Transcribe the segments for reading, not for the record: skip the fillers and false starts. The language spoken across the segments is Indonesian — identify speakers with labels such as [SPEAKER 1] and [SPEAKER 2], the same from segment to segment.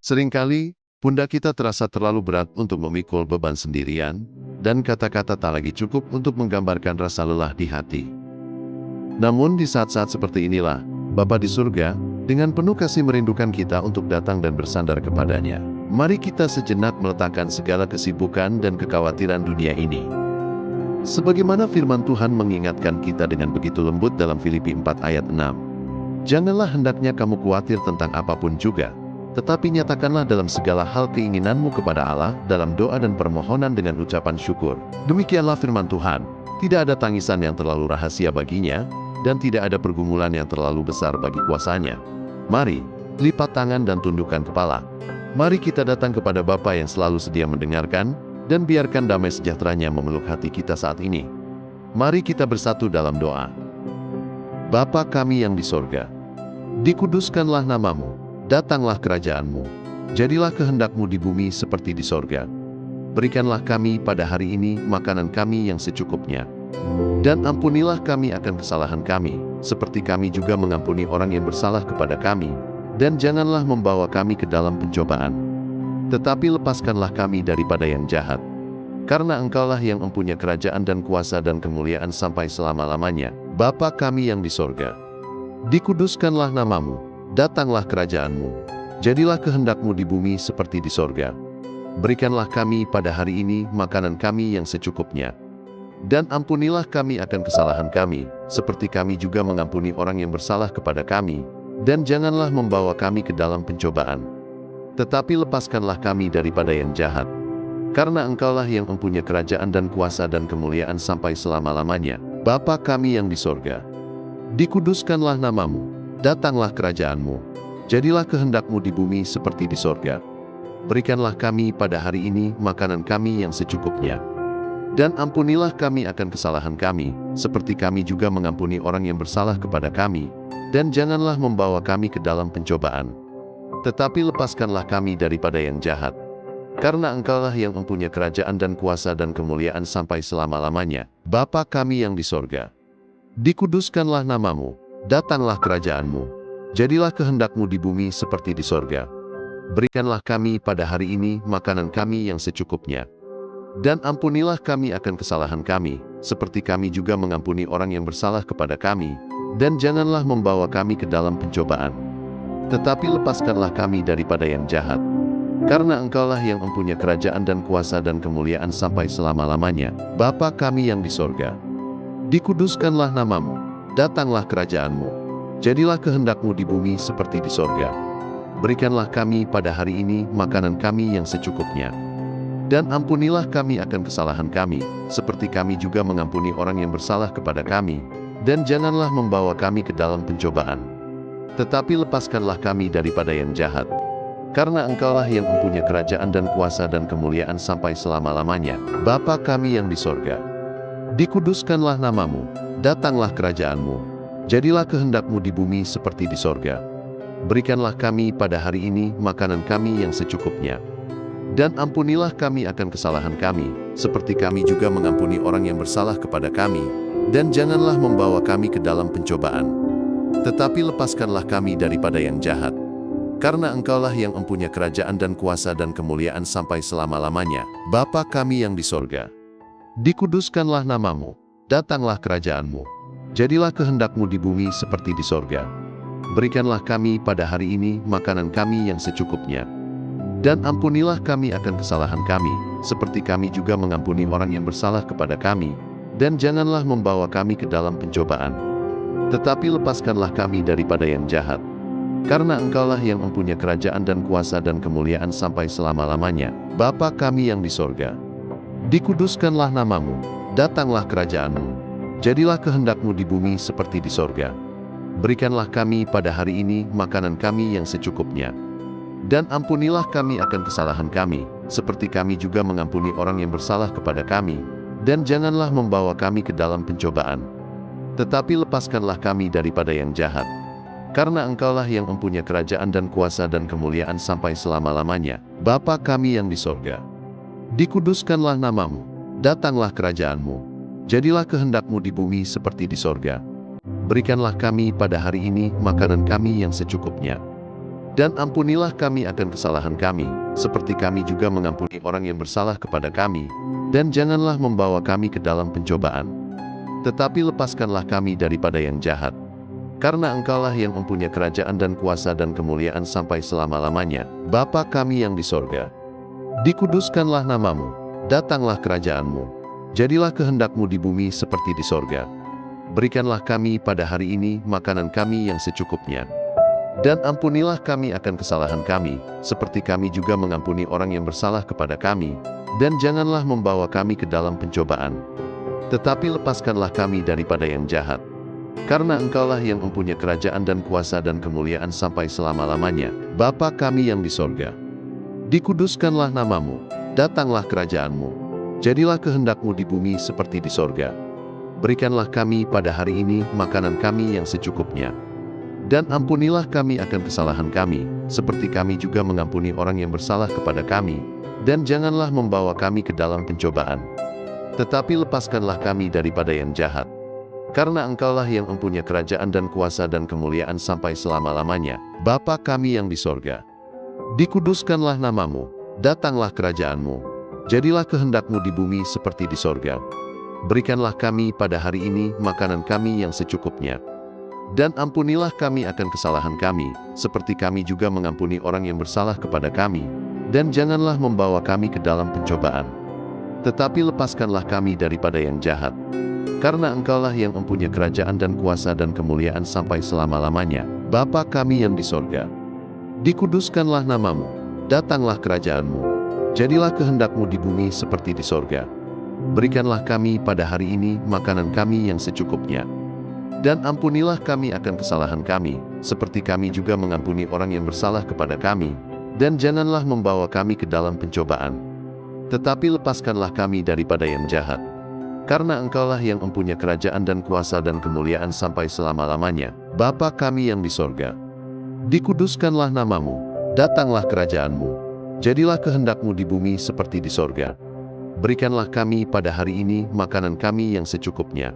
[SPEAKER 1] Seringkali, pundak kita terasa terlalu berat untuk memikul beban sendirian, dan kata-kata tak lagi cukup untuk menggambarkan rasa lelah di hati. Namun di saat-saat seperti inilah, Bapa di surga, dengan penuh kasih merindukan kita untuk datang dan bersandar kepadanya. Mari kita sejenak meletakkan segala kesibukan dan kekhawatiran dunia ini. Sebagaimana firman Tuhan mengingatkan kita dengan begitu lembut dalam Filipi 4 ayat 6. Janganlah hendaknya kamu khawatir tentang apapun juga, tetapi nyatakanlah dalam segala hal keinginanmu kepada Allah dalam doa dan permohonan dengan ucapan syukur. Demikianlah firman Tuhan, tidak ada tangisan yang terlalu rahasia baginya, dan tidak ada pergumulan yang terlalu besar bagi kuasanya. Mari, lipat tangan dan tundukkan kepala. Mari kita datang kepada Bapa yang selalu sedia mendengarkan, dan biarkan damai sejahteranya memeluk hati kita saat ini. Mari kita bersatu dalam doa. Bapa kami yang di sorga, dikuduskanlah namamu, datanglah kerajaanmu, jadilah kehendakmu di bumi seperti di sorga. Berikanlah kami pada hari ini makanan kami yang secukupnya. Dan ampunilah kami akan kesalahan kami, seperti kami juga mengampuni orang yang bersalah kepada kami. Dan janganlah membawa kami ke dalam pencobaan, tetapi lepaskanlah kami daripada yang jahat. Karena Engkaulah yang mempunyai kerajaan dan kuasa dan kemuliaan sampai selama-lamanya. Bapa kami yang di sorga, dikuduskanlah namamu, datanglah kerajaanmu, jadilah kehendakmu di bumi seperti di sorga. Berikanlah kami pada hari ini makanan kami yang secukupnya. Dan ampunilah kami akan kesalahan kami, seperti kami juga mengampuni orang yang bersalah kepada kami. Dan janganlah membawa kami ke dalam pencobaan, tetapi lepaskanlah kami daripada yang jahat. Karena Engkaulah yang mempunyai kerajaan dan kuasa dan kemuliaan sampai selama-lamanya. Bapa kami yang di sorga, dikuduskanlah namamu, datanglah kerajaanmu, jadilah kehendakmu di bumi seperti di sorga. Berikanlah kami pada hari ini makanan kami yang secukupnya. Dan ampunilah kami akan kesalahan kami, seperti kami juga mengampuni orang yang bersalah kepada kami. Dan janganlah membawa kami ke dalam pencobaan, tetapi lepaskanlah kami daripada yang jahat. Karena Engkaulah yang mempunyai kerajaan dan kuasa dan kemuliaan sampai selama-lamanya. Bapa kami yang di sorga, dikuduskanlah namamu, datanglah kerajaanmu, jadilah kehendakmu di bumi seperti di sorga. Berikanlah kami pada hari ini makanan kami yang secukupnya. Dan ampunilah kami akan kesalahan kami, seperti kami juga mengampuni orang yang bersalah kepada kami. Dan janganlah membawa kami ke dalam pencobaan, tetapi lepaskanlah kami daripada yang jahat. Karena Engkaulah yang mempunyai kerajaan dan kuasa dan kemuliaan sampai selama-lamanya. Bapa kami yang di sorga, dikuduskanlah namamu, datanglah kerajaanmu, jadilah kehendakmu di bumi seperti di sorga. Berikanlah kami pada hari ini makanan kami yang secukupnya. Dan ampunilah kami akan kesalahan kami, seperti kami juga mengampuni orang yang bersalah kepada kami. Dan janganlah membawa kami ke dalam pencobaan, tetapi lepaskanlah kami daripada yang jahat. Karena Engkaulah yang mempunyai kerajaan dan kuasa dan kemuliaan sampai selama-lamanya. Bapa kami yang di sorga, dikuduskanlah namamu, datanglah kerajaanmu, jadilah kehendakmu di bumi seperti di sorga. Berikanlah kami pada hari ini makanan kami yang secukupnya. Dan ampunilah kami akan kesalahan kami, seperti kami juga mengampuni orang yang bersalah kepada kami. Dan janganlah membawa kami ke dalam pencobaan, tetapi lepaskanlah kami daripada yang jahat. Karena Engkaulah yang mempunyai kerajaan dan kuasa dan kemuliaan sampai selama-lamanya. Bapa kami yang di sorga, dikuduskanlah namamu, datanglah kerajaanmu, jadilah kehendakmu di bumi seperti di sorga. Berikanlah kami pada hari ini makanan kami yang secukupnya. Dan ampunilah kami akan kesalahan kami, seperti kami juga mengampuni orang yang bersalah kepada kami. Dan janganlah membawa kami ke dalam pencobaan, tetapi lepaskanlah kami daripada yang jahat. Karena Engkaulah yang mempunyai kerajaan dan kuasa dan kemuliaan sampai selama-lamanya. Bapa kami yang di sorga, dikuduskanlah namamu, datanglah kerajaanmu, jadilah kehendakmu di bumi seperti di sorga. Berikanlah kami pada hari ini makanan kami yang secukupnya. Dan ampunilah kami akan kesalahan kami, seperti kami juga mengampuni orang yang bersalah kepada kami. Dan janganlah membawa kami ke dalam pencobaan, tetapi lepaskanlah kami daripada yang jahat. Karena Engkaulah yang mempunyai kerajaan dan kuasa dan kemuliaan sampai selama-lamanya. Bapa kami yang di sorga, dikuduskanlah namamu, datanglah kerajaanmu, jadilah kehendakmu di bumi seperti di sorga. Berikanlah kami pada hari ini makanan kami yang secukupnya. Dan ampunilah kami akan kesalahan kami, seperti kami juga mengampuni orang yang bersalah kepada kami. Dan janganlah membawa kami ke dalam pencobaan, tetapi lepaskanlah kami daripada yang jahat. Karena Engkaulah yang mempunyai kerajaan dan kuasa dan kemuliaan sampai selama-lamanya, Bapa kami yang di sorga. Dikuduskanlah namamu, datanglah kerajaanmu. Jadilah kehendak-Mu di bumi seperti di sorga. Berikanlah kami pada hari ini makanan kami yang secukupnya. Dan ampunilah kami akan kesalahan kami, seperti kami juga mengampuni orang yang bersalah kepada kami. Dan janganlah membawa kami ke dalam pencobaan, tetapi lepaskanlah kami daripada yang jahat. Karena Engkaulah yang mempunyai kerajaan dan kuasa dan kemuliaan sampai selama-lamanya, Bapa kami yang di sorga. Dikuduskanlah namamu, datanglah kerajaanmu. Jadilah kehendak-Mu di bumi seperti di sorga. Berikanlah kami pada hari ini makanan kami yang secukupnya. Dan ampunilah kami akan kesalahan kami, seperti kami juga mengampuni orang yang bersalah kepada kami. Dan janganlah membawa kami ke dalam pencobaan, tetapi lepaskanlah kami daripada yang jahat. Karena Engkaulah yang mempunyai kerajaan dan kuasa dan kemuliaan sampai selama-lamanya, Bapa kami yang di sorga. Dikuduskanlah namamu, datanglah kerajaanmu. Jadilah kehendak-Mu di bumi seperti di sorga. Berikanlah kami pada hari ini makanan kami yang secukupnya. Dan ampunilah kami akan kesalahan kami, seperti kami juga mengampuni orang yang bersalah kepada kami. Dan janganlah membawa kami ke dalam pencobaan, tetapi lepaskanlah kami daripada yang jahat. Karena Engkaulah yang mempunyai kerajaan dan kuasa dan kemuliaan sampai selama-lamanya, Bapa kami yang di sorga. Dikuduskanlah namamu, datanglah kerajaanmu. Jadilah kehendak-Mu di bumi seperti di sorga. Berikanlah kami pada hari ini makanan kami yang secukupnya. Dan ampunilah kami akan kesalahan kami, seperti kami juga mengampuni orang yang bersalah kepada kami. Dan janganlah membawa kami ke dalam pencobaan, tetapi lepaskanlah kami daripada yang jahat. Karena Engkaulah yang mempunyai kerajaan dan kuasa dan kemuliaan sampai selama-lamanya, Bapa kami yang di sorga. Dikuduskanlah namamu, datanglah kerajaanmu. Jadilah kehendak-Mu di bumi seperti di sorga. Berikanlah kami pada hari ini makanan kami yang secukupnya.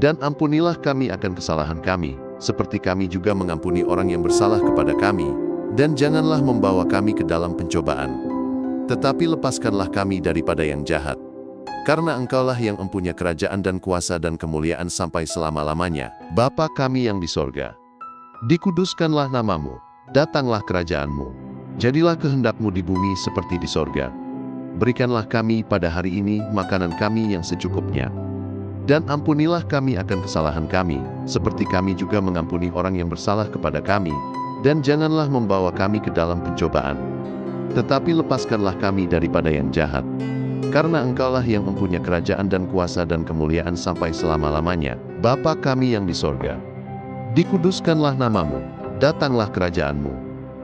[SPEAKER 1] Dan ampunilah kami akan kesalahan kami, seperti kami juga mengampuni orang yang bersalah kepada kami. Dan janganlah membawa kami ke dalam pencobaan, tetapi lepaskanlah kami daripada yang jahat. Karena Engkaulah yang mempunyai kerajaan dan kuasa dan kemuliaan sampai selama-lamanya, Bapa kami yang di sorga. Dikuduskanlah namamu, datanglah kerajaanmu. Jadilah kehendak-Mu di bumi seperti di sorga. Berikanlah kami pada hari ini makanan kami yang secukupnya. Dan ampunilah kami akan kesalahan kami, seperti kami juga mengampuni orang yang bersalah kepada kami. Dan janganlah membawa kami ke dalam pencobaan, tetapi lepaskanlah kami daripada yang jahat. Karena Engkaulah yang mempunyai kerajaan dan kuasa dan kemuliaan sampai selama-lamanya, Bapa kami yang di sorga. Dikuduskanlah namamu, datanglah kerajaanmu.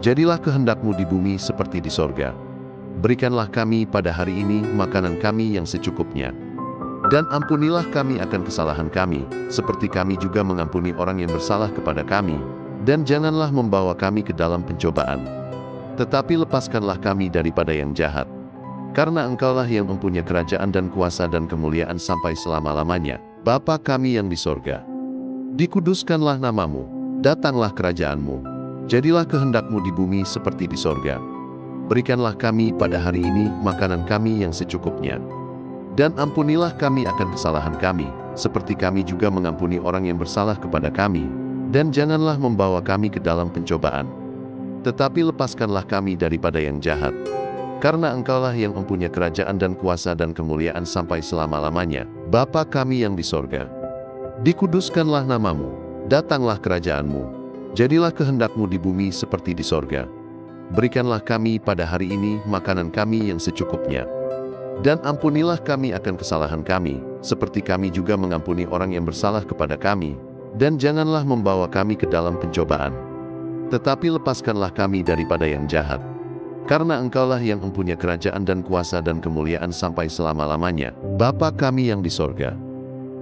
[SPEAKER 1] Jadilah kehendak-Mu di bumi seperti di sorga. Berikanlah kami pada hari ini makanan kami yang secukupnya. Dan ampunilah kami akan kesalahan kami, seperti kami juga mengampuni orang yang bersalah kepada kami. Dan janganlah membawa kami ke dalam pencobaan, tetapi lepaskanlah kami daripada yang jahat. Karena Engkaulah yang mempunyai kerajaan dan kuasa dan kemuliaan sampai selama-lamanya, Bapa kami yang di sorga. Dikuduskanlah namamu, datanglah kerajaanmu. Jadilah kehendak-Mu di bumi seperti di sorga. Berikanlah kami pada hari ini makanan kami yang secukupnya. Dan ampunilah kami akan kesalahan kami, seperti kami juga mengampuni orang yang bersalah kepada kami. Dan janganlah membawa kami ke dalam pencobaan, tetapi lepaskanlah kami daripada yang jahat. Karena Engkaulah yang mempunyai kerajaan dan kuasa dan kemuliaan sampai selama-lamanya, Bapa kami yang di sorga. Dikuduskanlah namamu, datanglah kerajaanmu. Jadilah kehendak-Mu di bumi seperti di sorga. Berikanlah kami pada hari ini makanan kami yang secukupnya. Dan ampunilah kami akan kesalahan kami, seperti kami juga mengampuni orang yang bersalah kepada kami. Dan janganlah membawa kami ke dalam pencobaan, tetapi lepaskanlah kami daripada yang jahat. Karena Engkaulah yang mempunyai kerajaan dan kuasa dan kemuliaan sampai selama-lamanya, Bapa kami yang di sorga.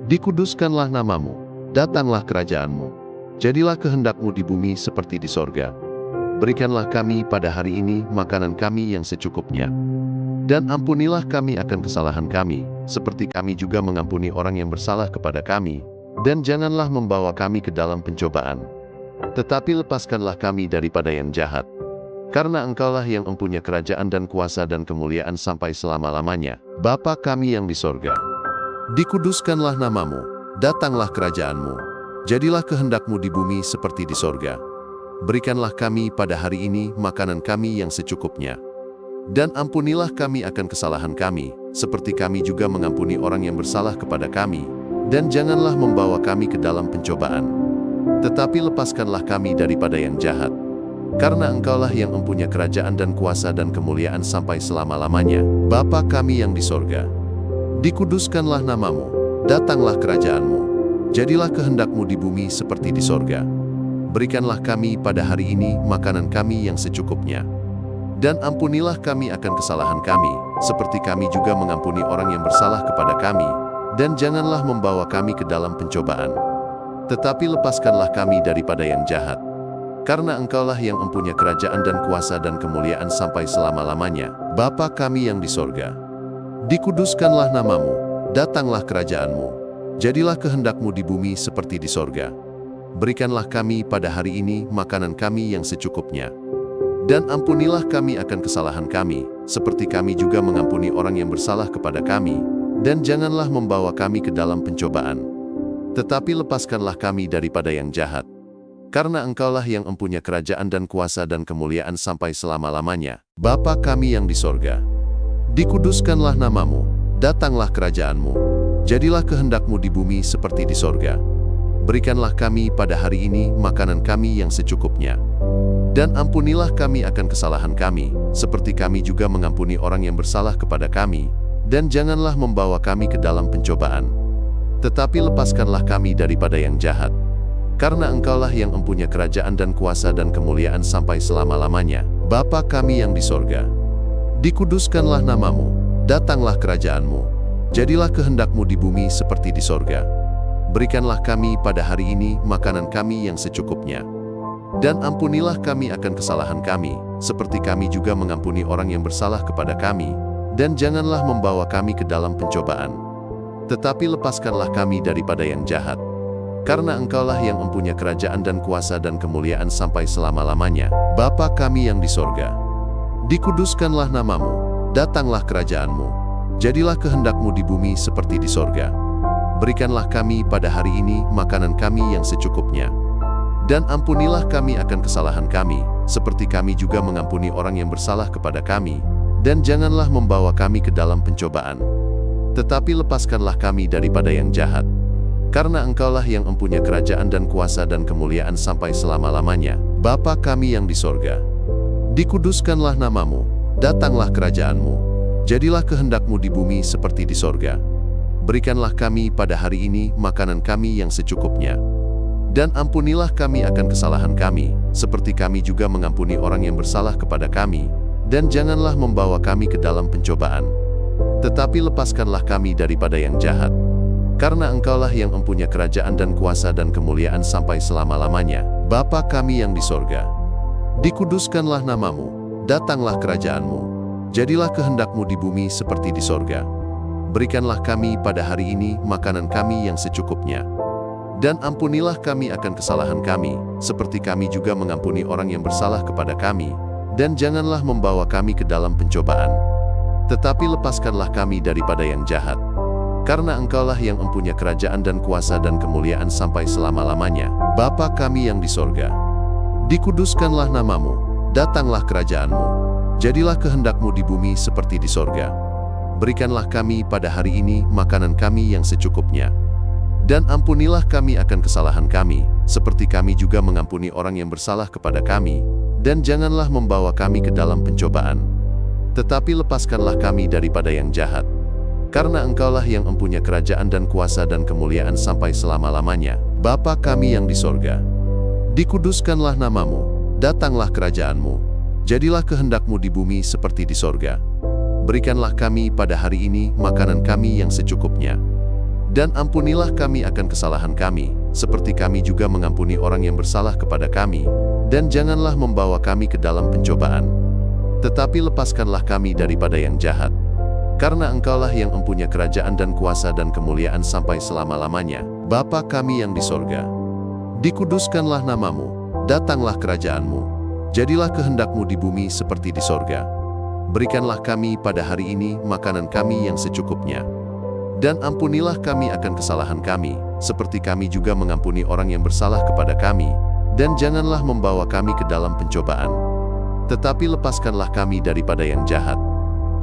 [SPEAKER 1] Dikuduskanlah namamu, datanglah kerajaanmu. Jadilah kehendak-Mu di bumi seperti di sorga. Berikanlah kami pada hari ini makanan kami yang secukupnya. Dan ampunilah kami akan kesalahan kami, seperti kami juga mengampuni orang yang bersalah kepada kami. Dan janganlah membawa kami ke dalam pencobaan, Tetapi lepaskanlah kami daripada yang jahat. Karena Engkaulah yang mempunyai kerajaan dan kuasa dan kemuliaan sampai selama-lamanya. Bapa kami yang di sorga, dikuduskanlah namamu, datanglah kerajaanmu. Jadilah kehendak-Mu di bumi seperti di sorga. Berikanlah kami pada hari ini makanan kami yang secukupnya. Dan ampunilah kami akan kesalahan kami, seperti kami juga mengampuni orang yang bersalah kepada kami. Dan janganlah membawa kami ke dalam pencobaan, tetapi lepaskanlah kami daripada yang jahat. Karena Engkaulah yang mempunyai kerajaan dan kuasa dan kemuliaan sampai selama-lamanya. Bapa kami yang di sorga, dikuduskanlah namamu, datanglah kerajaanmu. Jadilah kehendak-Mu di bumi seperti di sorga. Berikanlah kami pada hari ini makanan kami yang secukupnya. Dan ampunilah kami akan kesalahan kami, seperti kami juga mengampuni orang yang bersalah kepada kami. Dan janganlah membawa kami ke dalam pencobaan, tetapi lepaskanlah kami daripada yang jahat. Karena Engkaulah yang mempunyai kerajaan dan kuasa dan kemuliaan sampai selama-lamanya. Bapa kami yang di sorga, dikuduskanlah namamu, datanglah kerajaanmu. Jadilah kehendak-Mu di bumi seperti di sorga. Berikanlah kami pada hari ini makanan kami yang secukupnya. Dan ampunilah kami akan kesalahan kami, seperti kami juga mengampuni orang yang bersalah kepada kami. Dan janganlah membawa kami ke dalam pencobaan, tetapi lepaskanlah kami daripada yang jahat. Karena Engkaulah yang mempunyai kerajaan dan kuasa dan kemuliaan sampai selama-lamanya. Bapa kami yang di sorga, dikuduskanlah namamu, datanglah kerajaanmu. Jadilah kehendak-Mu di bumi seperti di sorga. Berikanlah kami pada hari ini makanan kami yang secukupnya. Dan ampunilah kami akan kesalahan kami, seperti kami juga mengampuni orang yang bersalah kepada kami. Dan janganlah membawa kami ke dalam pencobaan, tetapi lepaskanlah kami daripada yang jahat. Karena Engkaulah yang mempunyai kerajaan dan kuasa dan kemuliaan sampai selama-lamanya. Bapa kami yang di sorga, dikuduskanlah namamu, datanglah kerajaanmu. Jadilah kehendak-Mu di bumi seperti di sorga. Berikanlah kami pada hari ini makanan kami yang secukupnya. Dan ampunilah kami akan kesalahan kami, seperti kami juga mengampuni orang yang bersalah kepada kami. Dan janganlah membawa kami ke dalam pencobaan, tetapi lepaskanlah kami daripada yang jahat. Karena Engkaulah yang mempunyai kerajaan dan kuasa dan kemuliaan sampai selama-lamanya. Bapa kami yang di sorga, dikuduskanlah namamu, datanglah kerajaanmu. Jadilah kehendak-Mu di bumi seperti di sorga. Berikanlah kami pada hari ini makanan kami yang secukupnya. Dan ampunilah kami akan kesalahan kami, seperti kami juga mengampuni orang yang bersalah kepada kami. Dan janganlah membawa kami ke dalam pencobaan, tetapi lepaskanlah kami daripada yang jahat. Karena Engkaulah yang mempunyai kerajaan dan kuasa dan kemuliaan sampai selama-lamanya. Bapa kami yang di sorga, dikuduskanlah namamu, datanglah kerajaanmu. Jadilah kehendak-Mu di bumi seperti di sorga. Berikanlah kami pada hari ini makanan kami yang secukupnya. Dan ampunilah kami akan kesalahan kami, seperti kami juga mengampuni orang yang bersalah kepada kami. Dan janganlah membawa kami ke dalam pencobaan, tetapi lepaskanlah kami daripada yang jahat. Karena Engkaulah yang mempunyai kerajaan dan kuasa dan kemuliaan sampai selama-lamanya. Bapa kami yang di sorga, dikuduskanlah namamu, datanglah kerajaanmu. Jadilah kehendak-Mu di bumi seperti di sorga. Berikanlah kami pada hari ini makanan kami yang secukupnya. Dan ampunilah kami akan kesalahan kami, seperti kami juga mengampuni orang yang bersalah kepada kami. Dan janganlah membawa kami ke dalam pencobaan, tetapi lepaskanlah kami daripada yang jahat. Karena Engkaulah yang mempunyai kerajaan dan kuasa dan kemuliaan sampai selama-lamanya. Bapa kami yang di sorga, dikuduskanlah namamu, datanglah kerajaanmu. Jadilah kehendak-Mu di bumi seperti di sorga. Berikanlah kami pada hari ini makanan kami yang secukupnya. Dan ampunilah kami akan kesalahan kami, seperti kami juga mengampuni orang yang bersalah kepada kami. Dan janganlah membawa kami ke dalam pencobaan, tetapi lepaskanlah kami daripada yang jahat. Karena Engkaulah yang mempunyai kerajaan dan kuasa dan kemuliaan sampai selama-lamanya. Bapa kami yang di sorga, dikuduskanlah namamu, datanglah kerajaanmu. Jadilah kehendak-Mu di bumi seperti di sorga. Berikanlah kami pada hari ini makanan kami yang secukupnya. Dan ampunilah kami akan kesalahan kami, seperti kami juga mengampuni orang yang bersalah kepada kami. Dan janganlah membawa kami ke dalam pencobaan, tetapi lepaskanlah kami daripada yang jahat. Karena Engkaulah yang mempunyai kerajaan dan kuasa dan kemuliaan sampai selama-lamanya. Bapa kami yang di sorga, dikuduskanlah namamu, datanglah kerajaan-Mu. Jadilah kehendak-Mu di bumi seperti di sorga. Berikanlah kami pada hari ini makanan kami yang secukupnya. Dan ampunilah kami akan kesalahan kami, seperti kami juga mengampuni orang yang bersalah kepada kami. Dan janganlah membawa kami ke dalam pencobaan. Tetapi lepaskanlah kami daripada yang jahat.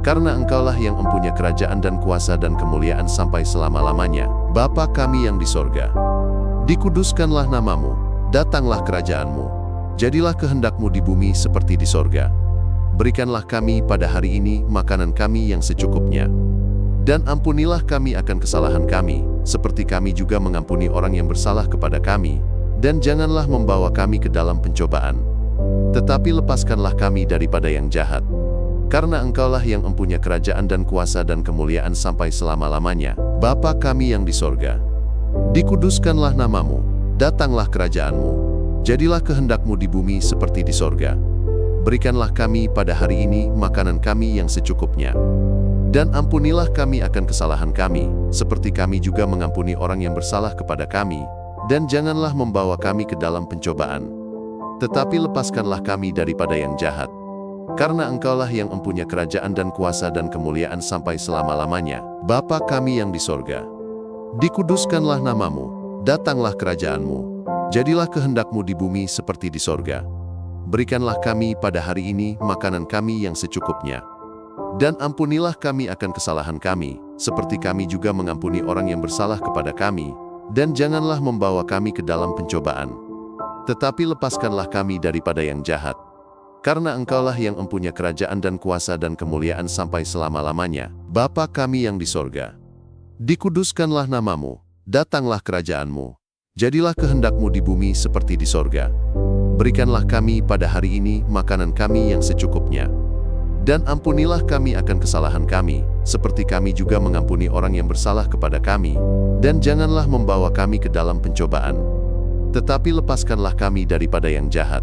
[SPEAKER 1] Karena Engkaulah yang mempunyai kerajaan dan kuasa dan kemuliaan sampai selama-lamanya. Bapa kami yang di sorga, dikuduskanlah nama-Mu, datanglah kerajaan-Mu. Jadilah kehendak-Mu di bumi seperti di sorga. Berikanlah kami pada hari ini makanan kami yang secukupnya. Dan ampunilah kami akan kesalahan kami, seperti kami juga mengampuni orang yang bersalah kepada kami. Dan janganlah membawa kami ke dalam pencobaan. Tetapi lepaskanlah kami daripada yang jahat. Karena Engkaulah yang mempunyai kerajaan dan kuasa dan kemuliaan sampai selama-lamanya. Bapa kami yang di sorga, dikuduskanlah nama-Mu, datanglah kerajaan-Mu. Jadilah kehendak-Mu di bumi seperti di sorga. Berikanlah kami pada hari ini makanan kami yang secukupnya. Dan ampunilah kami akan kesalahan kami, seperti kami juga mengampuni orang yang bersalah kepada kami. Dan janganlah membawa kami ke dalam pencobaan. Tetapi lepaskanlah kami daripada yang jahat. Karena Engkaulah yang mempunyai kerajaan dan kuasa dan kemuliaan sampai selama-lamanya. Bapa kami yang di sorga, dikuduskanlah nama-Mu, datanglah kerajaan-Mu. Jadilah kehendak-Mu di bumi seperti di sorga. Berikanlah kami pada hari ini makanan kami yang secukupnya. Dan ampunilah kami akan kesalahan kami, seperti kami juga mengampuni orang yang bersalah kepada kami. Dan janganlah membawa kami ke dalam pencobaan. Tetapi lepaskanlah kami daripada yang jahat. Karena Engkaulah yang mempunyai kerajaan dan kuasa dan kemuliaan sampai selama-lamanya. Bapa kami yang di sorga, dikuduskanlah nama-Mu, datanglah kerajaan-Mu. Jadilah kehendak-Mu di bumi seperti di sorga. Berikanlah kami pada hari ini makanan kami yang secukupnya. Dan ampunilah kami akan kesalahan kami, seperti kami juga mengampuni orang yang bersalah kepada kami. Dan janganlah membawa kami ke dalam pencobaan. Tetapi lepaskanlah kami daripada yang jahat.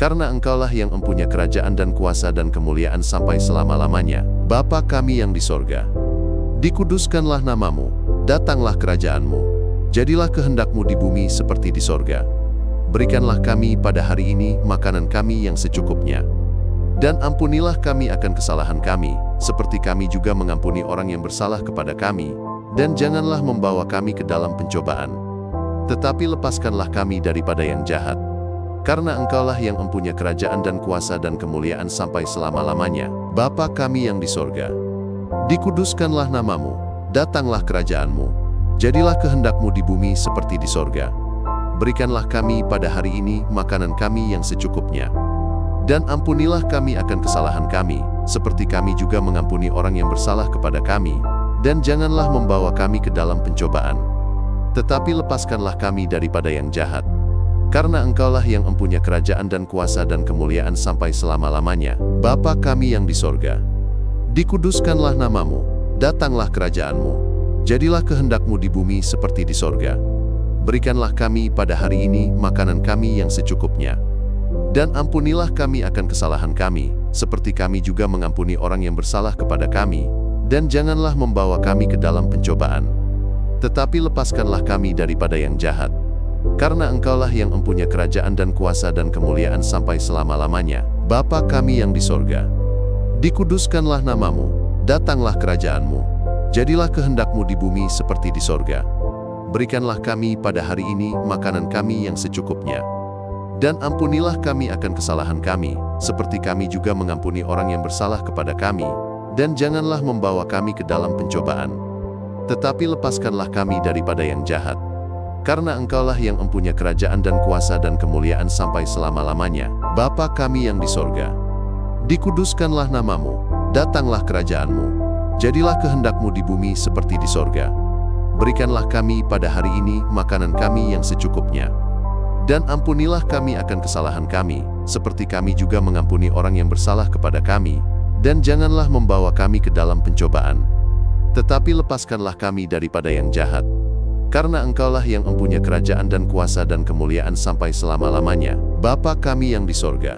[SPEAKER 1] Karena Engkaulah yang mempunyai kerajaan dan kuasa dan kemuliaan sampai selama-lamanya. Bapa kami yang di sorga, dikuduskanlah nama-Mu, datanglah kerajaan-Mu. Jadilah kehendak-Mu di bumi seperti di sorga. Berikanlah kami pada hari ini makanan kami yang secukupnya. Dan ampunilah kami akan kesalahan kami, seperti kami juga mengampuni orang yang bersalah kepada kami. Dan janganlah membawa kami ke dalam pencobaan. Tetapi lepaskanlah kami daripada yang jahat. Karena Engkaulah yang mempunyai kerajaan dan kuasa dan kemuliaan sampai selama-lamanya. Bapa kami yang di sorga, dikuduskanlah nama-Mu, datanglah kerajaan-Mu. Jadilah kehendak-Mu di bumi seperti di sorga. Berikanlah kami pada hari ini makanan kami yang secukupnya. Dan ampunilah kami akan kesalahan kami, seperti kami juga mengampuni orang yang bersalah kepada kami. Dan janganlah membawa kami ke dalam pencobaan. Tetapi lepaskanlah kami daripada yang jahat. Karena Engkaulah yang mempunyai kerajaan dan kuasa dan kemuliaan sampai selama-lamanya. Bapa kami yang di sorga, dikuduskanlah nama-Mu, datanglah kerajaan-Mu. Jadilah kehendak-Mu di bumi seperti di sorga. Berikanlah kami pada hari ini makanan kami yang secukupnya. Dan ampunilah kami akan kesalahan kami, seperti kami juga mengampuni orang yang bersalah kepada kami. Dan janganlah membawa kami ke dalam pencobaan. Tetapi lepaskanlah kami daripada yang jahat. Karena Engkaulah yang mempunyai kerajaan dan kuasa dan kemuliaan sampai selama-lamanya. Bapa kami yang di sorga, dikuduskanlah nama-Mu, datanglah kerajaan-Mu. Jadilah kehendak-Mu di bumi seperti di sorga. Berikanlah kami pada hari ini makanan kami yang secukupnya. Dan ampunilah kami akan kesalahan kami, seperti kami juga mengampuni orang yang bersalah kepada kami. Dan janganlah membawa kami ke dalam pencobaan. Tetapi lepaskanlah kami daripada yang jahat. Karena Engkaulah yang mempunyai kerajaan dan kuasa dan kemuliaan sampai selama-lamanya. Bapa kami yang di sorga, dikuduskanlah nama-Mu, datanglah kerajaan-Mu. Jadilah kehendak-Mu di bumi seperti di sorga. Berikanlah kami pada hari ini makanan kami yang secukupnya. Dan ampunilah kami akan kesalahan kami, seperti kami juga mengampuni orang yang bersalah kepada kami. Dan janganlah membawa kami ke dalam pencobaan. Tetapi lepaskanlah kami daripada yang jahat. Karena Engkaulah yang mempunyai kerajaan dan kuasa dan kemuliaan sampai selama-lamanya. Bapa kami yang di sorga,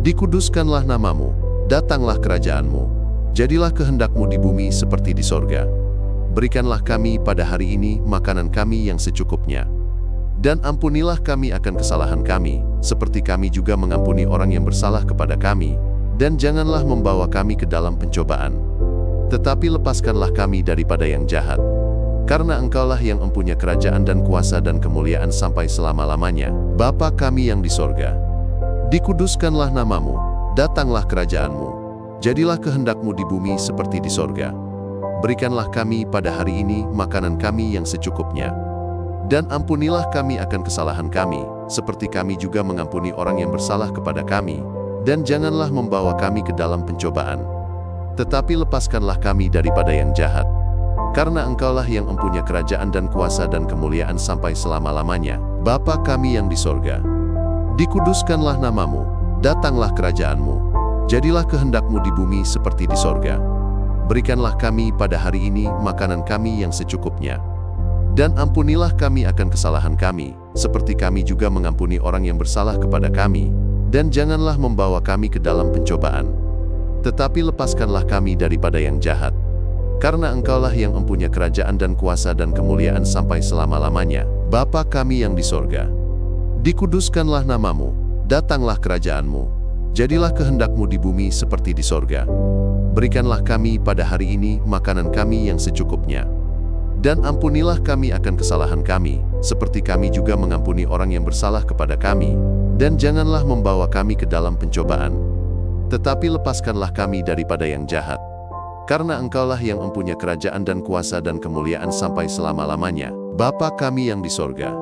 [SPEAKER 1] dikuduskanlah nama-Mu, datanglah kerajaan-Mu. Jadilah kehendak-Mu di bumi seperti di sorga. Berikanlah kami pada hari ini makanan kami yang secukupnya. Dan ampunilah kami akan kesalahan kami, seperti kami juga mengampuni orang yang bersalah kepada kami. Dan janganlah membawa kami ke dalam pencobaan, tetapi lepaskanlah kami daripada yang jahat. Karena Engkaulah yang mempunyai kerajaan dan kuasa dan kemuliaan sampai selama-lamanya. Bapa kami yang di sorga, dikuduskanlah namamu, datanglah kerajaanmu. Jadilah kehendak-Mu di bumi seperti di sorga. Berikanlah kami pada hari ini makanan kami yang secukupnya. Dan ampunilah kami akan kesalahan kami, seperti kami juga mengampuni orang yang bersalah kepada kami. Dan janganlah membawa kami ke dalam pencobaan, tetapi lepaskanlah kami daripada yang jahat. Karena Engkaulah yang mempunyai kerajaan dan kuasa dan kemuliaan sampai selama-lamanya. Bapa kami yang di sorga, dikuduskanlah namamu, datanglah kerajaanmu. Jadilah kehendak-Mu di bumi seperti di sorga. Berikanlah kami pada hari ini makanan kami yang secukupnya. Dan ampunilah kami akan kesalahan kami, seperti kami juga mengampuni orang yang bersalah kepada kami. Dan janganlah membawa kami ke dalam pencobaan, tetapi lepaskanlah kami daripada yang jahat. Karena Engkaulah yang mempunyai kerajaan dan kuasa dan kemuliaan sampai selama-lamanya. Bapa kami yang di sorga, dikuduskanlah namamu, datanglah kerajaanmu. Jadilah kehendak-Mu di bumi seperti di sorga. Berikanlah kami pada hari ini makanan kami yang secukupnya. Dan ampunilah kami akan kesalahan kami, seperti kami juga mengampuni orang yang bersalah kepada kami. Dan janganlah membawa kami ke dalam pencobaan, tetapi lepaskanlah kami daripada yang jahat. Karena Engkaulah yang mempunyai kerajaan dan kuasa dan kemuliaan sampai selama-lamanya. Bapa kami yang di sorga,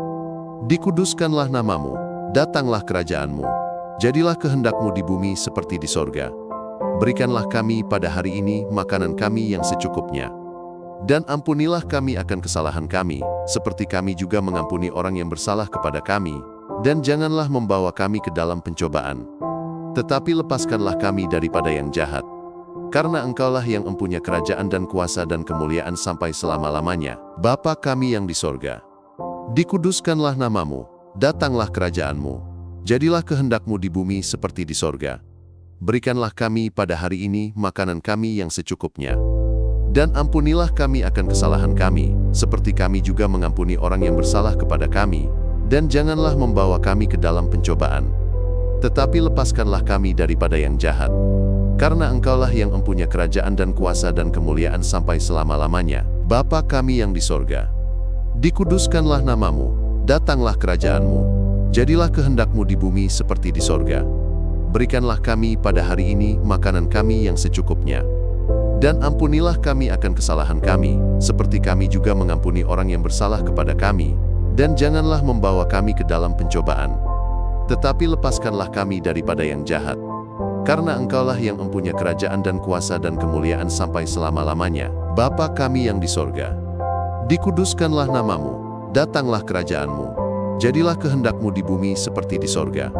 [SPEAKER 1] dikuduskanlah namamu, datanglah kerajaanmu. Jadilah kehendak-Mu di bumi seperti di sorga. Berikanlah kami pada hari ini makanan kami yang secukupnya. Dan ampunilah kami akan kesalahan kami, seperti kami juga mengampuni orang yang bersalah kepada kami. Dan janganlah membawa kami ke dalam pencobaan, tetapi lepaskanlah kami daripada yang jahat. Karena Engkaulah yang mempunyai kerajaan dan kuasa dan kemuliaan sampai selama-lamanya. Bapa kami yang di sorga, dikuduskanlah namamu, datanglah kerajaanmu. Jadilah kehendak-Mu di bumi seperti di sorga. Berikanlah kami pada hari ini makanan kami yang secukupnya. Dan ampunilah kami akan kesalahan kami, seperti kami juga mengampuni orang yang bersalah kepada kami. Dan janganlah membawa kami ke dalam pencobaan, tetapi lepaskanlah kami daripada yang jahat. Karena Engkaulah yang mempunyai kerajaan dan kuasa dan kemuliaan sampai selama-lamanya. Bapa kami yang di sorga, dikuduskanlah namamu, datanglah kerajaanmu. Jadilah kehendak-Mu di bumi seperti di sorga. Berikanlah kami pada hari ini makanan kami yang secukupnya. Dan ampunilah kami akan kesalahan kami, seperti kami juga mengampuni orang yang bersalah kepada kami. Dan janganlah membawa kami ke dalam pencobaan, tetapi lepaskanlah kami daripada yang jahat. Karena Engkaulah yang mempunyai kerajaan dan kuasa dan kemuliaan sampai selama-lamanya. Bapa kami yang di sorga, dikuduskanlah namamu, datanglah kerajaanmu. Jadilah kehendak-Mu di bumi seperti di sorga.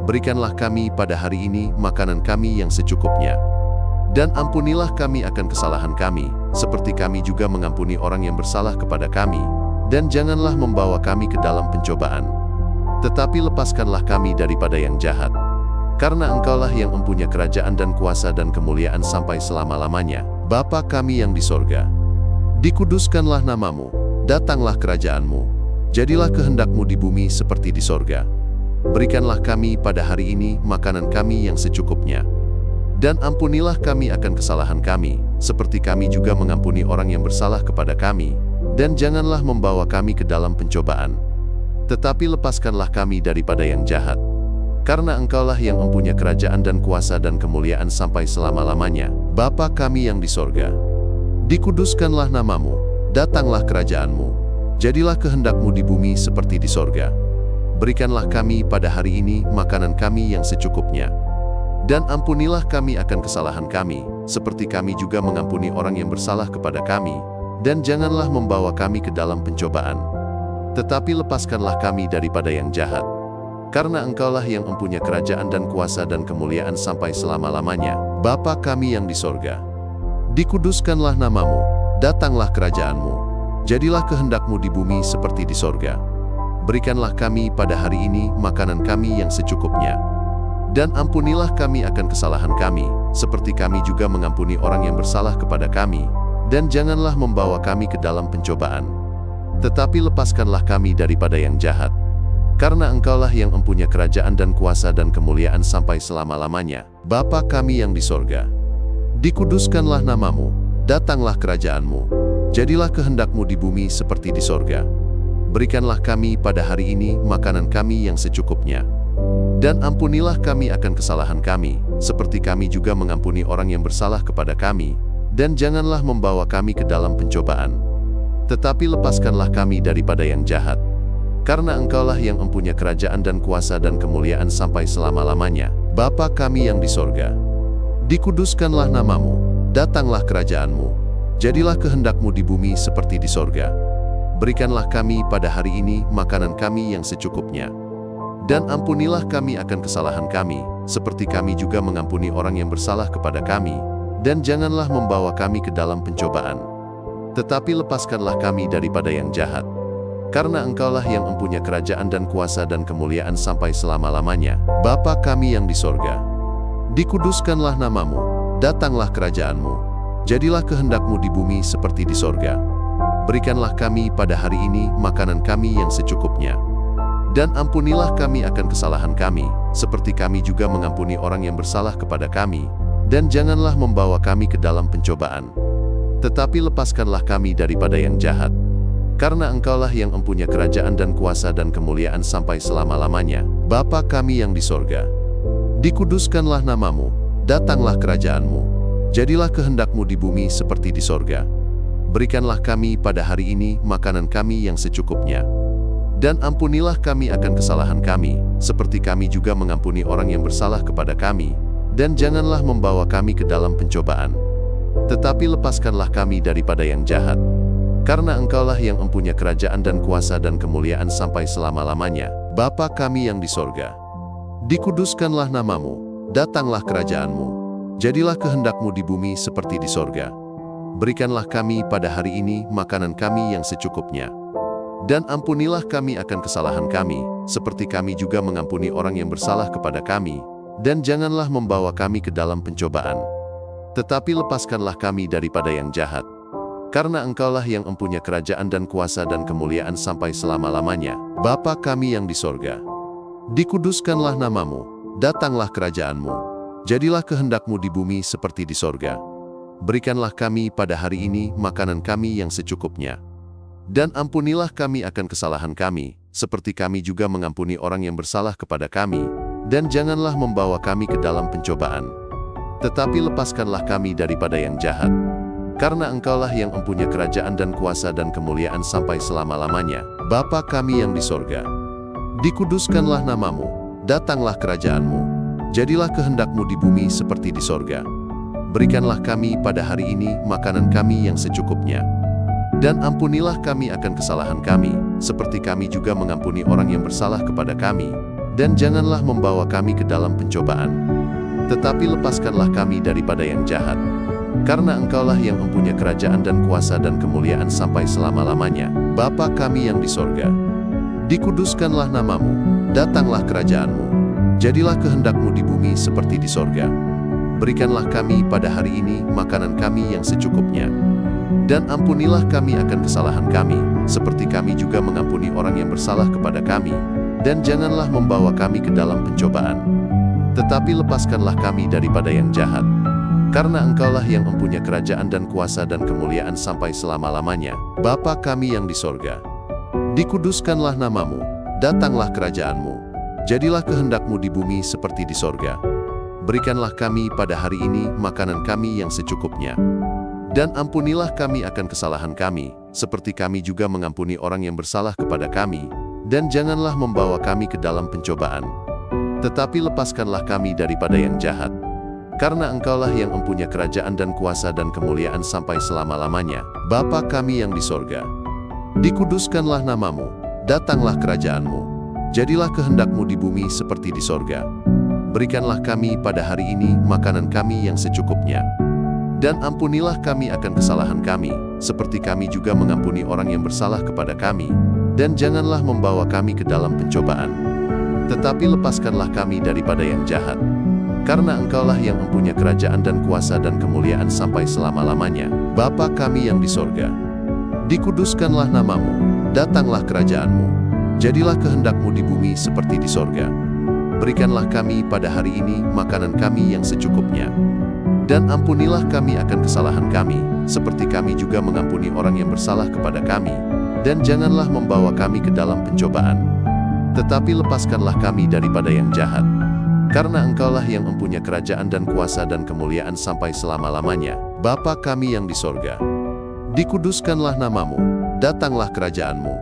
[SPEAKER 1] Berikanlah kami pada hari ini makanan kami yang secukupnya. Dan ampunilah kami akan kesalahan kami, seperti kami juga mengampuni orang yang bersalah kepada kami. Dan janganlah membawa kami ke dalam pencobaan, tetapi lepaskanlah kami daripada yang jahat. Karena Engkaulah yang mempunyai kerajaan dan kuasa dan kemuliaan sampai selama-lamanya. Bapa kami yang di sorga, dikuduskanlah namamu, datanglah kerajaanmu. Jadilah kehendak-Mu di bumi seperti di sorga. Berikanlah kami pada hari ini makanan kami yang secukupnya. Dan ampunilah kami akan kesalahan kami, seperti kami juga mengampuni orang yang bersalah kepada kami. Dan janganlah membawa kami ke dalam pencobaan, tetapi lepaskanlah kami daripada yang jahat. Karena Engkaulah yang mempunyai kerajaan dan kuasa dan kemuliaan sampai selama-lamanya. Bapa kami yang di sorga, dikuduskanlah namamu, datanglah kerajaanmu. Jadilah kehendak-Mu di bumi seperti di sorga. Berikanlah kami pada hari ini makanan kami yang secukupnya. Dan ampunilah kami akan kesalahan kami, seperti kami juga mengampuni orang yang bersalah kepada kami. Dan janganlah membawa kami ke dalam pencobaan, tetapi lepaskanlah kami daripada yang jahat. Karena Engkaulah yang mempunyai kerajaan dan kuasa dan kemuliaan sampai selama-lamanya. Bapa kami yang di sorga, dikuduskanlah namamu, datanglah kerajaanmu. Jadilah kehendak-Mu di bumi seperti di sorga. Berikanlah kami pada hari ini makanan kami yang secukupnya. Dan ampunilah kami akan kesalahan kami, seperti kami juga mengampuni orang yang bersalah kepada kami. Dan janganlah membawa kami ke dalam pencobaan, Tetapi lepaskanlah kami daripada yang jahat. Karena Engkaulah yang mempunyai kerajaan dan kuasa dan kemuliaan sampai selama-lamanya. Bapa kami yang di sorga, dikuduskanlah namamu, datanglah kerajaanmu. Jadilah kehendak-Mu di bumi seperti di sorga. Berikanlah kami pada hari ini makanan kami yang secukupnya. Dan ampunilah kami akan kesalahan kami, seperti kami juga mengampuni orang yang bersalah kepada kami. Dan janganlah membawa kami ke dalam pencobaan, tetapi lepaskanlah kami daripada yang jahat. Karena Engkaulah yang mempunyai kerajaan dan kuasa dan kemuliaan sampai selama-lamanya. Bapa kami yang di sorga, dikuduskanlah namamu, datanglah kerajaanmu. Jadilah kehendak-Mu di bumi seperti di sorga. Berikanlah kami pada hari ini makanan kami yang secukupnya. Dan ampunilah kami akan kesalahan kami, seperti kami juga mengampuni orang yang bersalah kepada kami. Dan janganlah membawa kami ke dalam pencobaan, tetapi lepaskanlah kami daripada yang jahat. Karena Engkaulah yang mempunyai kerajaan dan kuasa dan kemuliaan sampai selama-lamanya. Bapa kami yang di sorga, dikuduskanlah namamu, datanglah kerajaanmu. Jadilah kehendak-Mu di bumi seperti di sorga. Berikanlah kami pada hari ini makanan kami yang secukupnya. Dan ampunilah kami akan kesalahan kami, seperti kami juga mengampuni orang yang bersalah kepada kami. Dan janganlah membawa kami ke dalam pencobaan, tetapi lepaskanlah kami daripada yang jahat. Karena Engkaulah yang mempunyai kerajaan dan kuasa dan kemuliaan sampai selama-lamanya. Bapa kami yang di sorga, dikuduskanlah namamu, datanglah kerajaanmu. Jadilah kehendak-Mu di bumi seperti di sorga. Berikanlah kami pada hari ini makanan kami yang secukupnya. Dan ampunilah kami akan kesalahan kami, seperti kami juga mengampuni orang yang bersalah kepada kami. Dan janganlah membawa kami ke dalam pencobaan, tetapi lepaskanlah kami daripada yang jahat. Karena Engkaulah yang mempunyai kerajaan dan kuasa dan kemuliaan sampai selama-lamanya. Bapa kami yang di sorga, dikuduskanlah namamu, datanglah kerajaanmu. Jadilah kehendak-Mu di bumi seperti di sorga. Berikanlah kami pada hari ini makanan kami yang secukupnya. Dan ampunilah kami akan kesalahan kami, seperti kami juga mengampuni orang yang bersalah kepada kami. Dan janganlah membawa kami ke dalam pencobaan, tetapi lepaskanlah kami daripada yang jahat. Karena Engkaulah yang mempunyai kerajaan dan kuasa dan kemuliaan sampai selama-lamanya. Bapa kami yang di sorga, dikuduskanlah namamu, datanglah kerajaanmu. Jadilah kehendak-Mu di bumi seperti di sorga. Berikanlah kami pada hari ini makanan kami yang secukupnya. Dan ampunilah kami akan kesalahan kami, seperti kami juga mengampuni orang yang bersalah kepada kami. Dan janganlah membawa kami ke dalam pencobaan, tetapi lepaskanlah kami daripada yang jahat. Karena Engkaulah yang mempunyai kerajaan dan kuasa dan kemuliaan sampai selama-lamanya. Bapa kami yang di sorga, dikuduskanlah namamu, datanglah kerajaanmu. Jadilah kehendak-Mu di bumi seperti di sorga. Berikanlah kami pada hari ini makanan kami yang secukupnya. Dan ampunilah kami akan kesalahan kami, seperti kami juga mengampuni orang yang bersalah kepada kami. Dan janganlah membawa kami ke dalam pencobaan, tetapi lepaskanlah kami daripada yang jahat. Karena Engkaulah yang mempunyai kerajaan dan kuasa dan kemuliaan sampai selama-lamanya. Bapa kami yang di sorga, dikuduskanlah namamu, datanglah kerajaanmu. Jadilah kehendak-Mu di bumi seperti di sorga. Berikanlah kami pada hari ini makanan kami yang secukupnya. Dan ampunilah kami akan kesalahan kami, seperti kami juga mengampuni orang yang bersalah kepada kami. Dan janganlah membawa kami ke dalam pencobaan, tetapi lepaskanlah kami daripada yang jahat. Karena Engkaulah yang mempunyai kerajaan dan kuasa dan kemuliaan sampai selama-lamanya. Bapa kami yang di sorga, dikuduskanlah namamu, datanglah kerajaanmu. Jadilah kehendak-Mu di bumi seperti di sorga. Berikanlah kami pada hari ini makanan kami yang secukupnya. Dan ampunilah kami akan kesalahan kami, seperti kami juga mengampuni orang yang bersalah kepada kami. Dan janganlah membawa kami ke dalam pencobaan, tetapi lepaskanlah kami daripada yang jahat. Karena Engkaulah yang mempunyai kerajaan dan kuasa dan kemuliaan sampai selama-lamanya. Bapa kami yang di sorga, dikuduskanlah namamu, datanglah kerajaanmu. Jadilah kehendak-Mu di bumi seperti di sorga. Berikanlah kami pada hari ini makanan kami yang secukupnya. Dan ampunilah kami akan kesalahan kami, seperti kami juga mengampuni orang yang bersalah kepada kami. Dan janganlah membawa kami ke dalam pencobaan, tetapi lepaskanlah kami daripada yang jahat. Karena Engkaulah yang mempunyai kerajaan dan kuasa dan kemuliaan sampai selama-lamanya. Bapa kami yang di sorga, dikuduskanlah namamu, datanglah kerajaan-Mu. Jadilah kehendak-Mu di bumi seperti di sorga. Berikanlah kami pada hari ini makanan kami yang secukupnya. Dan ampunilah kami akan kesalahan kami, seperti kami juga mengampuni orang yang bersalah kepada kami. Dan janganlah membawa kami ke dalam pencobaan, tetapi lepaskanlah kami daripada yang jahat. Karena Engkaulah yang mempunyai kerajaan dan kuasa dan kemuliaan sampai selama-lamanya. Bapa kami yang di sorga, dikuduskanlah nama-Mu, datanglah kerajaan-Mu.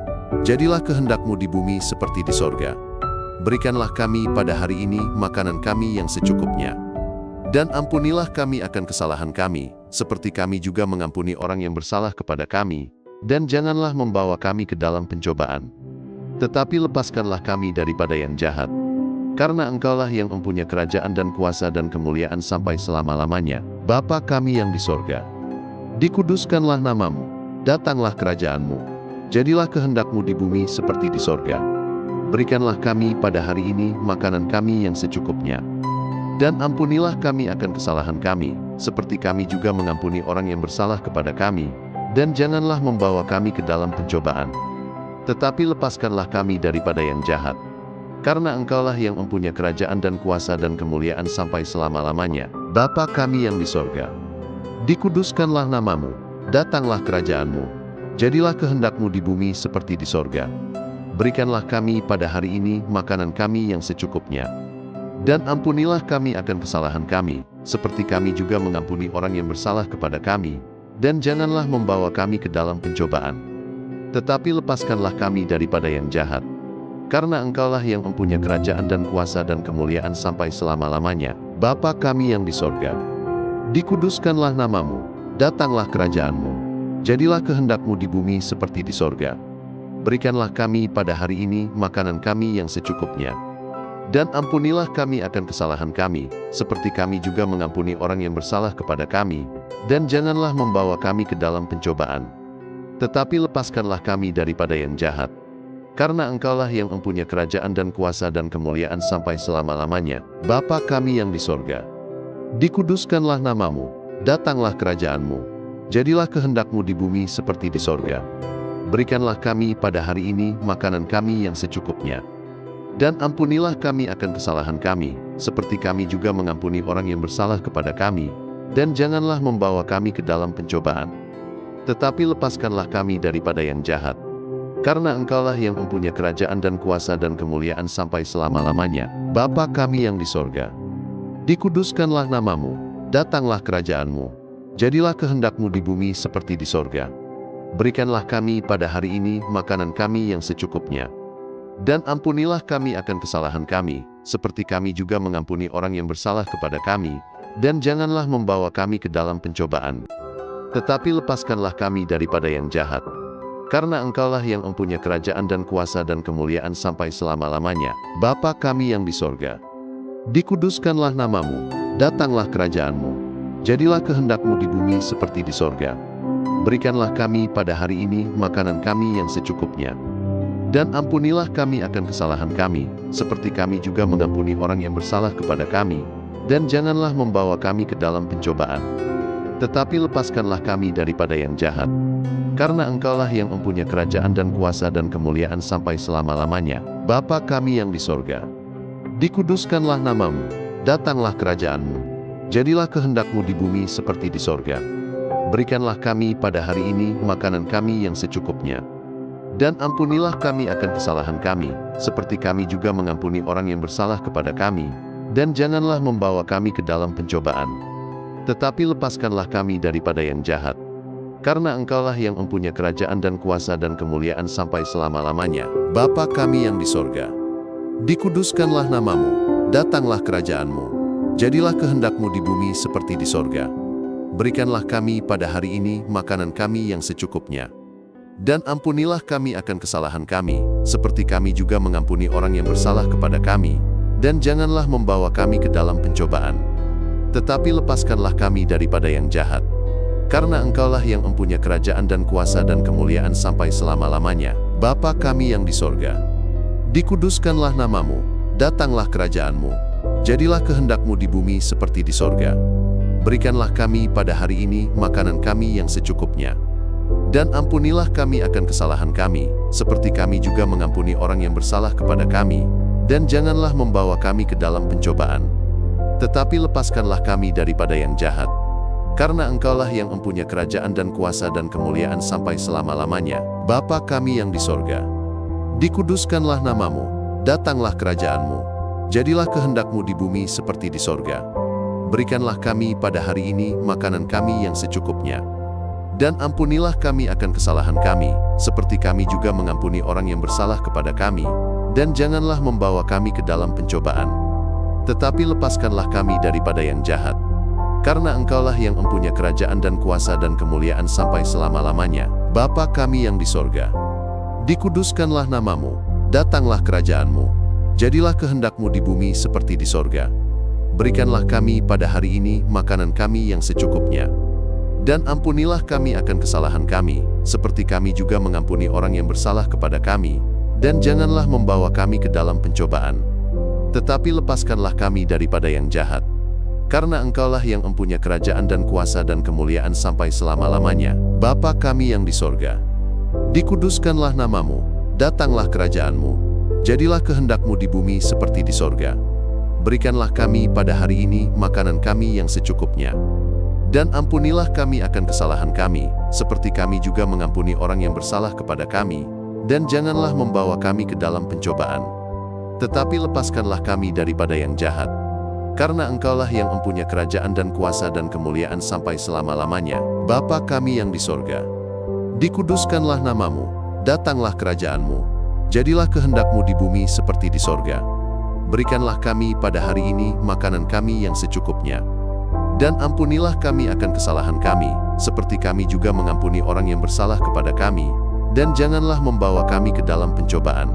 [SPEAKER 1] Jadilah kehendak-Mu di bumi seperti di sorga. Berikanlah kami pada hari ini makanan kami yang secukupnya. Dan ampunilah kami akan kesalahan kami, seperti kami juga mengampuni orang yang bersalah kepada kami. Dan janganlah membawa kami ke dalam pencobaan, tetapi lepaskanlah kami daripada yang jahat. Karena Engkaulah yang mempunyai kerajaan dan kuasa dan kemuliaan sampai selama-lamanya. Bapa kami yang di sorga, dikuduskanlah nama-Mu, datanglah kerajaan-Mu. Jadilah kehendak-Mu di bumi seperti di sorga. Berikanlah kami pada hari ini makanan kami yang secukupnya. Dan ampunilah kami akan kesalahan kami, seperti kami juga mengampuni orang yang bersalah kepada kami. Dan janganlah membawa kami ke dalam pencobaan, tetapi lepaskanlah kami daripada yang jahat. Karena Engkaulah yang mempunyai kerajaan dan kuasa dan kemuliaan sampai selama-lamanya. Bapa kami yang di sorga, dikuduskanlah nama-Mu, datanglah kerajaan-Mu. Jadilah kehendak-Mu di bumi seperti di sorga. Berikanlah kami pada hari ini makanan kami yang secukupnya. Dan ampunilah kami akan kesalahan kami, seperti kami juga mengampuni orang yang bersalah kepada kami. Dan janganlah membawa kami ke dalam pencobaan, tetapi lepaskanlah kami daripada yang jahat. Karena Engkaulah yang mempunyai kerajaan dan kuasa dan kemuliaan sampai selama-lamanya. Bapa kami yang di sorga, dikuduskanlah nama-Mu, datanglah kerajaan-Mu. Jadilah kehendak-Mu di bumi seperti di sorga. Berikanlah kami pada hari ini makanan kami yang secukupnya. Dan ampunilah kami akan kesalahan kami, seperti kami juga mengampuni orang yang bersalah kepada kami. Dan janganlah membawa kami ke dalam pencobaan, tetapi lepaskanlah kami daripada yang jahat. Karena Engkaulah yang mempunyai kerajaan dan kuasa dan kemuliaan sampai selama-lamanya. Bapa kami yang di sorga, dikuduskanlah nama-Mu, datanglah kerajaan-Mu. Jadilah kehendak-Mu di bumi seperti di sorga. Berikanlah kami pada hari ini makanan kami yang secukupnya. Dan ampunilah kami akan kesalahan kami, seperti kami juga mengampuni orang yang bersalah kepada kami. Dan janganlah membawa kami ke dalam pencobaan, tetapi lepaskanlah kami daripada yang jahat. Karena Engkaulah yang mempunyai kerajaan dan kuasa dan kemuliaan sampai selama-lamanya. Bapa kami yang di sorga, dikuduskanlah nama-Mu, datanglah kerajaan-Mu. Jadilah kehendak-Mu di bumi seperti di sorga. Berikanlah kami pada hari ini makanan kami yang secukupnya. Dan ampunilah kami akan kesalahan kami, seperti kami juga mengampuni orang yang bersalah kepada kami. Dan janganlah membawa kami ke dalam pencobaan, tetapi lepaskanlah kami daripada yang jahat. Karena Engkaulah yang mempunyai kerajaan dan kuasa dan kemuliaan sampai selama-lamanya. Bapa kami yang di sorga, dikuduskanlah nama-Mu, datanglah kerajaan-Mu. Jadilah kehendak-Mu di bumi seperti di sorga. Berikanlah kami pada hari ini makanan kami yang secukupnya. Dan ampunilah kami akan kesalahan kami, seperti kami juga mengampuni orang yang bersalah kepada kami. Dan janganlah membawa kami ke dalam pencobaan, tetapi lepaskanlah kami daripada yang jahat. Karena Engkaulah yang mempunyai kerajaan dan kuasa dan kemuliaan sampai selama-lamanya. Bapa kami yang di sorga, dikuduskanlah nama-Mu, datanglah kerajaan-Mu. Jadilah kehendak-Mu di bumi seperti di sorga. Berikanlah kami pada hari ini makanan kami yang secukupnya. Dan ampunilah kami akan kesalahan kami, seperti kami juga mengampuni orang yang bersalah kepada kami. Dan janganlah membawa kami ke dalam pencobaan, tetapi lepaskanlah kami daripada yang jahat. Karena Engkaulah yang mempunyai kerajaan dan kuasa dan kemuliaan sampai selama-lamanya. Bapa kami yang di sorga, dikuduskanlah nama-Mu, datanglah kerajaan-Mu. Jadilah kehendak-Mu di bumi seperti di sorga. Berikanlah kami pada hari ini makanan kami yang secukupnya. Dan ampunilah kami akan kesalahan kami, seperti kami juga mengampuni orang yang bersalah kepada kami. Dan janganlah membawa kami ke dalam pencobaan, tetapi lepaskanlah kami daripada yang jahat. Karena Engkaulah yang mempunyai kerajaan dan kuasa dan kemuliaan sampai selama-lamanya. Bapa kami yang di sorga, dikuduskanlah nama-Mu, datanglah kerajaan-Mu. Jadilah kehendak-Mu di bumi seperti di sorga. Berikanlah kami pada hari ini makanan kami yang secukupnya. Dan ampunilah kami akan kesalahan kami, seperti kami juga mengampuni orang yang bersalah kepada kami. Dan janganlah membawa kami ke dalam pencobaan, tetapi lepaskanlah kami daripada yang jahat. Karena Engkaulah yang mempunyai kerajaan dan kuasa dan kemuliaan sampai selama-lamanya. Bapa kami yang di sorga, dikuduskanlah namamu, datanglah kerajaanmu, jadilah kehendak-Mu di bumi seperti di sorga. Berikanlah kami pada hari ini makanan kami yang secukupnya. Dan ampunilah kami akan kesalahan kami, seperti kami juga mengampuni orang yang bersalah kepada kami. Dan janganlah membawa kami ke dalam pencobaan, tetapi lepaskanlah kami daripada yang jahat. Karena Engkaulah yang mempunyai kerajaan dan kuasa dan kemuliaan sampai selama-lamanya. Bapa kami yang di sorga, dikuduskanlah namamu, datanglah kerajaanmu, jadilah kehendak-Mu di bumi seperti di sorga. Berikanlah kami pada hari ini makanan kami yang secukupnya. Dan ampunilah kami akan kesalahan kami, seperti kami juga mengampuni orang yang bersalah kepada kami. Dan janganlah membawa kami ke dalam pencobaan, tetapi lepaskanlah kami daripada yang jahat. Karena Engkaulah yang mempunyai kerajaan dan kuasa dan kemuliaan sampai selama-lamanya. Bapa kami yang di sorga, dikuduskanlah namamu, datanglah kerajaanmu, jadilah kehendak-Mu di bumi seperti di sorga. Berikanlah kami pada hari ini makanan kami yang secukupnya. Dan ampunilah kami akan kesalahan kami, seperti kami juga mengampuni orang yang bersalah kepada kami. Dan janganlah membawa kami ke dalam pencobaan, tetapi lepaskanlah kami daripada yang jahat. Karena Engkaulah yang mempunyai kerajaan dan kuasa dan kemuliaan sampai selama-lamanya. Bapa kami yang di sorga, dikuduskanlah namamu, datanglah kerajaanmu, jadilah kehendak-Mu di bumi seperti di sorga. Berikanlah kami pada hari ini makanan kami yang secukupnya. Dan ampunilah kami akan kesalahan kami, seperti kami juga mengampuni orang yang bersalah kepada kami. Dan janganlah membawa kami ke dalam pencobaan,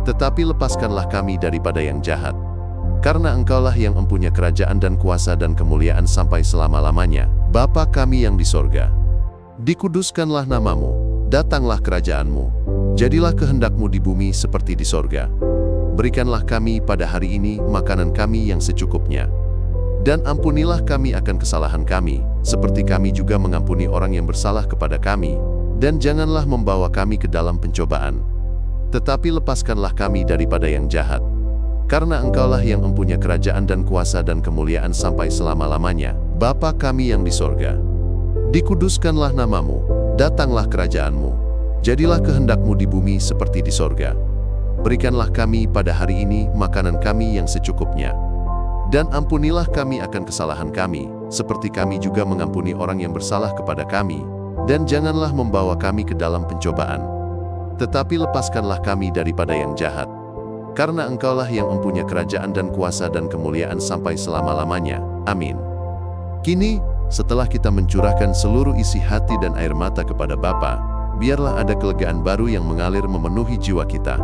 [SPEAKER 1] tetapi lepaskanlah kami daripada yang jahat. Karena Engkaulah yang mempunyai kerajaan dan kuasa dan kemuliaan sampai selama-lamanya. Bapa kami yang di sorga, dikuduskanlah namamu, datanglah kerajaanmu, jadilah kehendak-Mu di bumi seperti di sorga. Berikanlah kami pada hari ini makanan kami yang secukupnya. Dan ampunilah kami akan kesalahan kami, seperti kami juga mengampuni orang yang bersalah kepada kami. Dan janganlah membawa kami ke dalam pencobaan, tetapi lepaskanlah kami daripada yang jahat. Karena Engkaulah yang mempunyai kerajaan dan kuasa dan kemuliaan sampai selama-lamanya. Bapa kami yang di sorga, dikuduskanlah namamu, datanglah kerajaanmu, jadilah kehendak-Mu di bumi seperti di sorga. Berikanlah kami pada hari ini makanan kami yang secukupnya. Dan ampunilah kami akan kesalahan kami, seperti kami juga mengampuni orang yang bersalah kepada kami. Dan janganlah membawa kami ke dalam pencobaan, tetapi lepaskanlah kami daripada yang jahat. Karena Engkaulah yang mempunyai kerajaan dan kuasa dan kemuliaan sampai selama-lamanya. Amin. Kini, setelah kita mencurahkan seluruh isi hati dan air mata kepada Bapa, biarlah ada kelegaan baru yang mengalir memenuhi jiwa kita.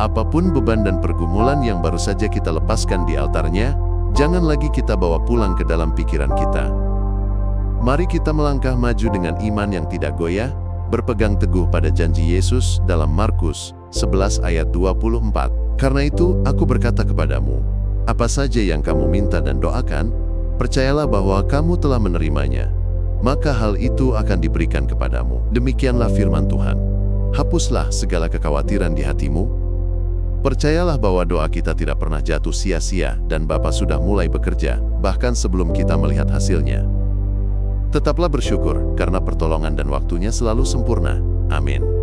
[SPEAKER 1] Apapun beban dan pergumulan yang baru saja kita lepaskan di altarnya, jangan lagi kita bawa pulang ke dalam pikiran kita. Mari kita melangkah maju dengan iman yang tidak goyah, berpegang teguh pada janji Yesus dalam Markus 11 ayat 24. Karena itu, aku berkata kepadamu, apa saja yang kamu minta dan doakan, percayalah bahwa kamu telah menerimanya, maka hal itu akan diberikan kepadamu. Demikianlah firman Tuhan. Hapuslah segala kekhawatiran di hatimu. Percayalah bahwa doa kita tidak pernah jatuh sia-sia dan Bapa sudah mulai bekerja, bahkan sebelum kita melihat hasilnya. Tetaplah bersyukur, karena pertolongan dan waktunya selalu sempurna. Amin.